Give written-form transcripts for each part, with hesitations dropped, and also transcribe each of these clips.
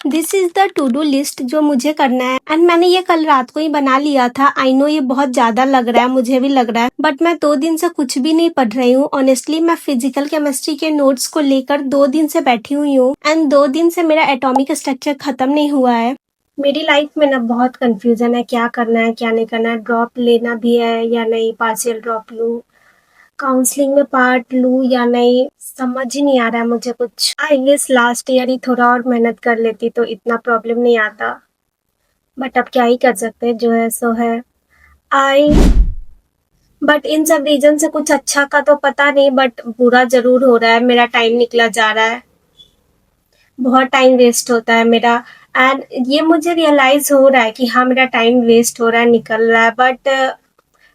This is the two do list जो मुझे करना है एंड मैंने ये कल रात को ही बना लिया था। आई नो ये बहुत ज्यादा लग रहा है, मुझे भी लग रहा है, बट मैं 2 दिन से कुछ भी नहीं पढ़ रही हूँ। ऑनेस्टली मैं फिजिकल केमिस्ट्री के नोट्स को लेकर 2 दिन से बैठी हुई हूँ एंड 2 दिन से मेरा एटॉमिक स्ट्रक्चर खत्म नहीं हुआ है। मेरी लाइफ में ना बहुत कंफ्यूजन है, क्या करना है क्या नहीं करना है, ड्रॉप लेना भी है या नहीं, पार्शियल ड्रॉप लूँ, काउंसलिंग में पार्ट लूँ या नहीं, समझ ही नहीं आ रहा है मुझे कुछ। आई गेस लास्ट ईयर ही थोड़ा और मेहनत कर लेती तो इतना प्रॉब्लम नहीं आता, बट अब क्या ही कर सकते हैं, जो है सो है। आई बट इन सब रीजन से कुछ अच्छा का तो पता नहीं, बट बुरा जरूर हो रहा है। मेरा टाइम निकला जा रहा है, बहुत टाइम वेस्ट होता है मेरा, एंड ये मुझे रियलाइज हो रहा है कि हाँ मेरा टाइम वेस्ट हो रहा है, निकल रहा है, बट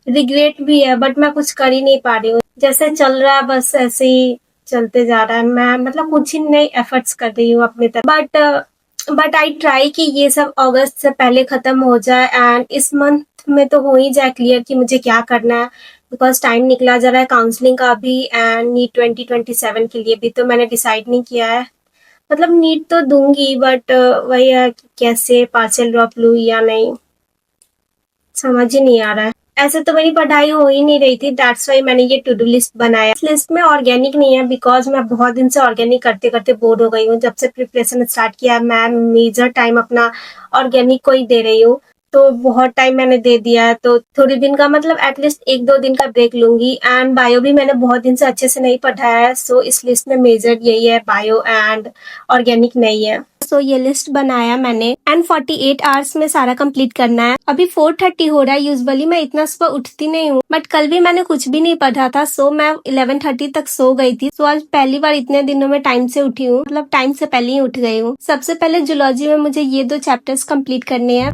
रिग्रेट भी है, बट मैं कुछ कर ही नहीं पा रही हूँ। जैसे चल रहा है बस ऐसे ही चलते जा रहा है। मैं मतलब कुछ ही नए एफर्ट्स कर रही हूँ अपने तरफ, बट आई ट्राई कि ये सब अगस्त से पहले खत्म हो जाए एंड इस मंथ में तो हो ही जाए क्लियर कि मुझे क्या करना है, बिकॉज टाइम निकला जा रहा है काउंसलिंग का भी एंड नीट 2027 के लिए भी तो मैंने डिसाइड नहीं किया है। मतलब नीट तो दूंगी, बट वही है कि कैसे पार्शियल ड्रॉप लूँ या नहीं, समझ ही नहीं आ रहा है। ऐसे तो मेरी पढ़ाई हो ही नहीं रही थी, दैट्स वाई मैंने ये टू डू लिस्ट बनाया। इस लिस्ट में ऑर्गेनिक नहीं है बिकॉज मैं बहुत दिन से ऑर्गेनिक करते करते बोर हो गई हूँ। जब से प्रिपरेशन स्टार्ट किया मैं मेजर टाइम अपना ऑर्गेनिक को ही दे रही हूँ, तो बहुत टाइम मैंने दे दिया है। तो थोड़े दिन का मतलब एटलीस्ट 1-2 दिन का ब्रेक लूंगी। एंड बायो भी मैंने बहुत दिन से अच्छे से नहीं पढ़ा है, सो इस लिस्ट में मेजर यही है, बायो एंड ऑर्गेनिक नहीं है। सो ये लिस्ट बनाया मैंने एंड 48 आवर्स में सारा कंप्लीट करना है। अभी 4:30 हो रहा है। यूजुअली मैं इतना सुबह उठती नहीं हूँ, बट कल भी मैंने कुछ भी नहीं पढ़ा था, सो मैं 11:30 तक सो गई थी। सो आज पहली बार इतने दिनों में टाइम से उठी हूँ, मतलब टाइम से पहले ही उठ गई हूँ। सबसे पहले जूलॉजी में मुझे ये 2 चैप्टर्स कंप्लीट करने हैं।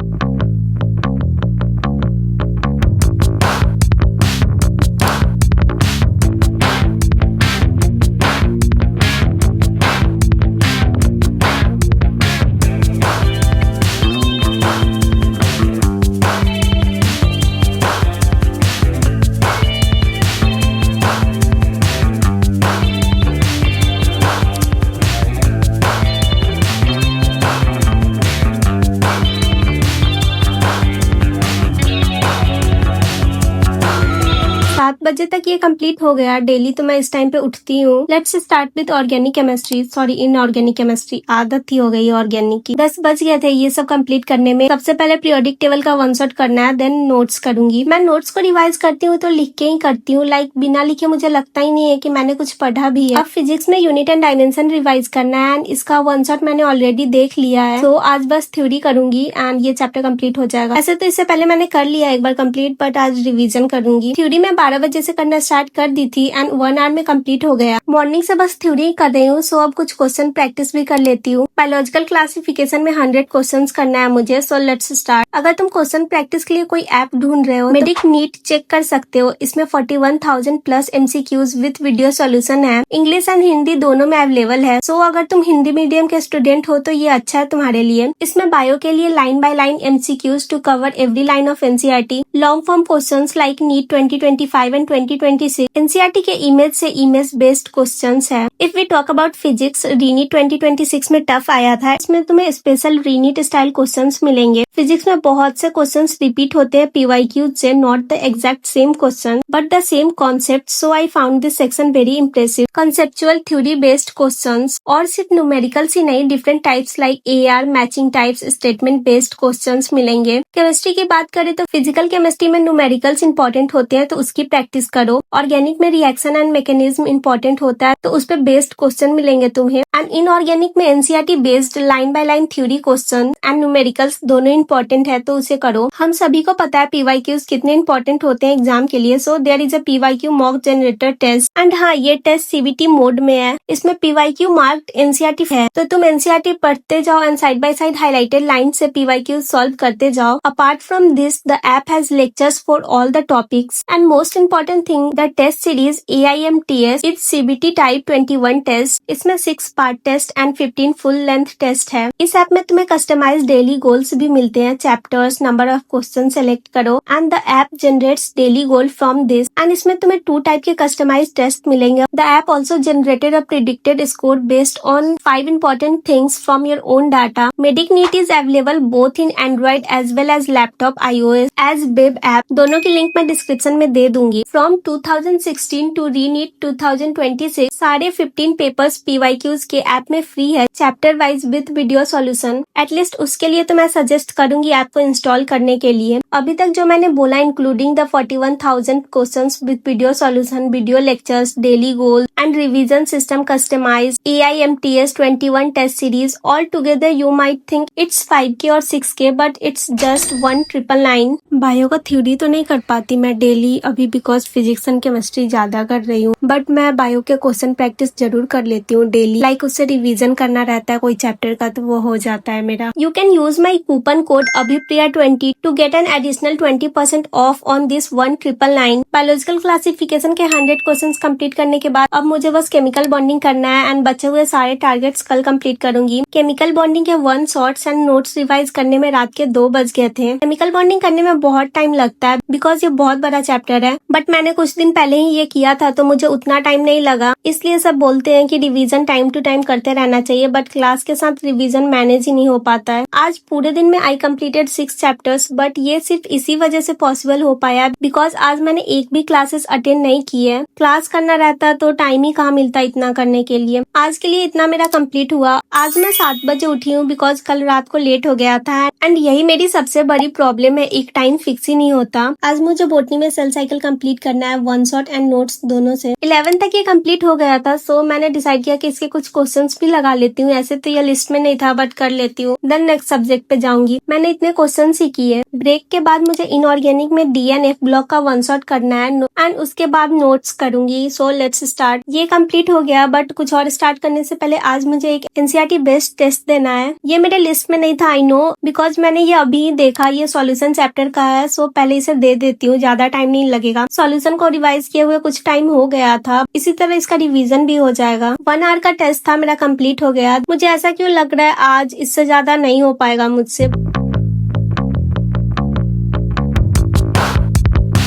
बजे तक ये कंप्लीट हो गया। डेली तो मैं इस टाइम पे उठती हूँ। Let's start with organic chemistry, sorry inorganic chemistry, आदत ही हो गई है ऑर्गेनिक की। 10 बज गए थे ये सब कंप्लीट करने में। सबसे पहले पीरियोडिक टेबल का 1 शॉट करना है, देन नोट्स करूंगी। मैं नोट्स को रिवाइज करती हूँ तो लिख के ही करती हूँ, लाइक बिना लिखे मुझे लगता ही नहीं है कि मैंने कुछ पढ़ा भी है। अब फिजिक्स में यूनिट एंड डायमेंशन रिवाइज करना है एंड इसका 1 शॉट मैंने ऑलरेडी देख लिया है, तो आज बस थ्योरी करूंगी एंड ये चैप्टर कंप्लीट हो जाएगा। ऐसे तो इससे पहले मैंने कर लिया एक बार कंप्लीट, बट आज रिविजन करूंगी। थ्योरी में 12 बजे से करना स्टार्ट कर दी थी एंड 1 आवर में कंप्लीट हो गया। मॉर्निंग से बस थ्योरी कर रही हूँ, सो अब कुछ क्वेश्चन प्रैक्टिस भी कर लेती हूँ। बायोलॉजिकल क्लासिफिकेशन में 100 क्वेश्चंस करना है मुझे, सो लेट्स स्टार्ट। अगर तुम क्वेश्चन प्रैक्टिस के लिए कोई ऐप ढूंढ रहे हो, मेडिक नीट चेक कर सकते हो। इसमें 41,000 plus MCQs with video solution है। इंग्लिश एंड हिंदी दोनों में अवेलेबल है, सो अगर तुम हिंदी मीडियम के स्टूडेंट हो तो ये अच्छा है तुम्हारे लिए। इसमें बायो के लिए line by line MCQs to cover every line of NCERT, long form questions like NEET 2025 and 2026। NCERT के इमेज से इमेज बेस्ड क्वेश्चंस है। If we talk about physics, reNEET 2026 में टफ आया था, इसमें तुम्हें स्पेशल रीनीट स्टाइल क्वेश्चंस मिलेंगे। Physics में बहुत से क्वेश्चंस रिपीट होते हैं PYQ से, not the exact same question but the same concept, so I found this section very impressive. Conceptual theory based questions, और सिर्फ न्यूमेरिकल्स ही नहीं, different types like AR, matching types, statement based questions मिलेंगे। Chemistry की बात करें तो physical chemistry में numericals important होते हैं, तो उसकी प्रैक्टिस करो। ऑर्गेनिक में रिएक्शन एंड मैकेनिज्म इंपॉर्टेंट होता है, तो उस पे बेस्ड क्वेश्चन मिलेंगे तुम्हें। एंड इनऑर्गेनिक में NCERT based line by line theory question and numericals दोनों इंपॉर्टेंट है, तो उसे करो। हम सभी को पता है PYQs कितने इंपॉर्टेंट होते हैं एग्जाम के लिए, so there is a PYQ mock generator test. And हाँ, ये टेस्ट CBT मोड में है। इसमें PYQ मार्क्ड NCERT है, तो तुम NCERT पढ़ते जाओ and side by side highlighted line से PYQ सॉल्व करते जाओ। Apart from this, the app has lectures for all the topics and most important thing, the test series AIMTS is CBT type 21 2021 test. इसमें 6 part test and 15 full length test है। इस app में तुम्हें customise daily goals भी मिलते हैं, chapters, number of question select करो and the app generates daily goal from this. And इसमें तुम्हें 2 टाइप के कस्टमाइज टेस्ट मिलेंगे। The app also generated a predicted score based on 5 important things from your own data. Medicneat is available both in Android as well as laptop iOS as web app. दोनों की link मैं description में दे दूंगी। From 2016 to Reneat 2026 सारे 15 papers PYQs के app में free है, chapter wise with video solution. At least उसके लिए तो मैं सजेस्ट करूंगी ऐप को इंस्टॉल करने के लिए। अभी तक जो मैंने बोला including the 41,000 questions with video solution, video lectures, daily goal and revision system customise, AIMTS 21 test series, all together you might think it's 5K और 6K but it's just 1999। Bio का थ्योरी तो नहीं कर पाती मैं डेली अभी because physics and chemistry ज्यादा कर रही हूँ, बट मैं बायो के क्वेश्चन प्रैक्टिस जरूर कर लेती हूँ डेली। लाइक उससे रिवीजन करना रहता है कोई चैप्टर का तो वो हो जाता है मेरा। You can use my coupon code अभिप्रिया20 to get an additional 20% off on this 1999। Biological classification के 100 क्वेश्चन कंप्लीट करने के बाद अब मुझे बस केमिकल बॉन्डिंग करना है एंड बचे हुए सारे टारगेट्स कल कंप्लीट करूंगी। केमिकल बॉन्डिंग के 1 शॉर्ट्स एंड नोट्स रिवाइज करने में रात के 2 बज गए थे। केमिकल बॉन्डिंग करने में बहुत टाइम लगता है बिकॉज ये बहुत बड़ा चैप्टर है, बट मैंने कुछ दिन पहले ही ये किया था तो मुझे उतना टाइम नहीं लगा। इसलिए सब बोलते हैं कि रिवीजन टाइम टू टाइम करते रहना चाहिए, बट क्लास के साथ रिवीजन मैनेज ही नहीं हो पाता है। आज पूरे दिन में आई कंप्लीटेड 6 चैप्टर्स, बट ये सिर्फ इसी वजह से पॉसिबल हो पाया बिकॉज आज मैंने एक भी क्लासेस अटेंड नहीं की है। क्लास करना रहता तो टाइम ही कहाँ मिलता इतना करने के लिए। आज के लिए इतना मेरा कंप्लीट हुआ। आज मैं 7 बजे उठी हूँ बिकॉज कल रात को लेट हो गया था एंड यही मेरी सबसे बड़ी प्रॉब्लम है, एक टाइम फिक्स ही नहीं होता। आज मुझे बोटनी में सेल साइकिल कंप्लीट करना है, 1 शॉट एंड नोट्स दोनों से। 11 तक ये कंप्लीट हो गया था, सो मैंने डिसाइड किया कि इसके कुछ क्वेश्चंस भी लगा लेती हूँ। ऐसे तो ये लिस्ट में नहीं था बट कर लेती हूँ, देन नेक्स्ट सब्जेक्ट पे जाऊंगी। मैंने इतने क्वेश्चन ही किए। ब्रेक के बाद मुझे इनऑर्गेनिक में DNF ब्लॉक का 1 शॉट करना है एंड उसके बाद नोट्स करूंगी। So let's start. ये कंप्लीट हो गया बट कुछ और स्टार्ट करने से पहले आज मुझे एक NCERT बेस्ड टेस्ट देना है। ये मेरे लिस्ट में नहीं था, आई नो, बिकॉज मैंने ये अभी देखा, ये सॉल्यूशन चैप्टर का है। सो पहले इसे दे देती हूँ, ज्यादा टाइम नहीं लगेगा। सॉल्यूशन को रिवाइज किए हुए कुछ टाइम हो गया था, इसी तरह इसका रिवीजन भी हो जाएगा। 1 आवर का टेस्ट था, मेरा कंप्लीट हो गया। मुझे ऐसा क्यों लग रहा है आज इससे ज्यादा नहीं हो पाएगा मुझसे।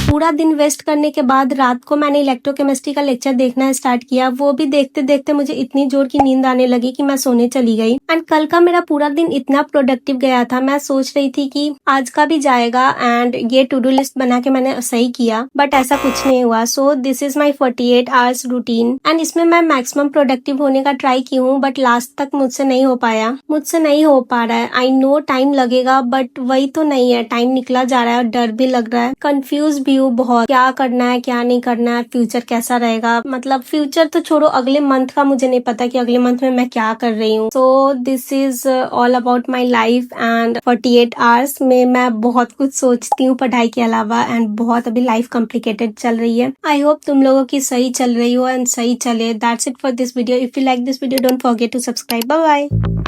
पूरा दिन वेस्ट करने के बाद रात को मैंने इलेक्ट्रोकेमिस्ट्री का लेक्चर देखना स्टार्ट किया। वो भी देखते देखते मुझे इतनी जोर की नींद आने लगी कि मैं सोने चली गई। एंड कल का मेरा पूरा दिन इतना प्रोडक्टिव गया था, मैं सोच रही थी कि आज का भी जाएगा एंड ये टू डू लिस्ट बना के मैंने सही किया, बट ऐसा कुछ नहीं हुआ। So this is my 48 hours routine and इसमें मैं मैक्सिमम प्रोडक्टिव होने का ट्राई की हूँ, बट लास्ट तक मुझसे नहीं हो पाया, मुझसे नहीं हो पा रहा है। आई नो टाइम लगेगा बट वही तो नहीं है, टाइम निकला जा रहा है और डर भी लग रहा है, कंफ्यूज भी हूँ बहुत, क्या करना है क्या नहीं करना है, फ्यूचर कैसा रहेगा। मतलब फ्यूचर तो छोड़ो, अगले मंथ का मुझे नहीं पता कि अगले मंथ में मैं क्या कर रही हूँ। So this is all about my life and 48 hours में मैं बहुत कुछ सोचती हूँ पढ़ाई के अलावा एंड बहुत अभी लाइफ कॉम्प्लिकेटेड चल रही है। आई होप तुम लोगों की सही चल रही हो एंड सही चले। That's it for this video. If you like this video don't forget to subscribe. Bye bye.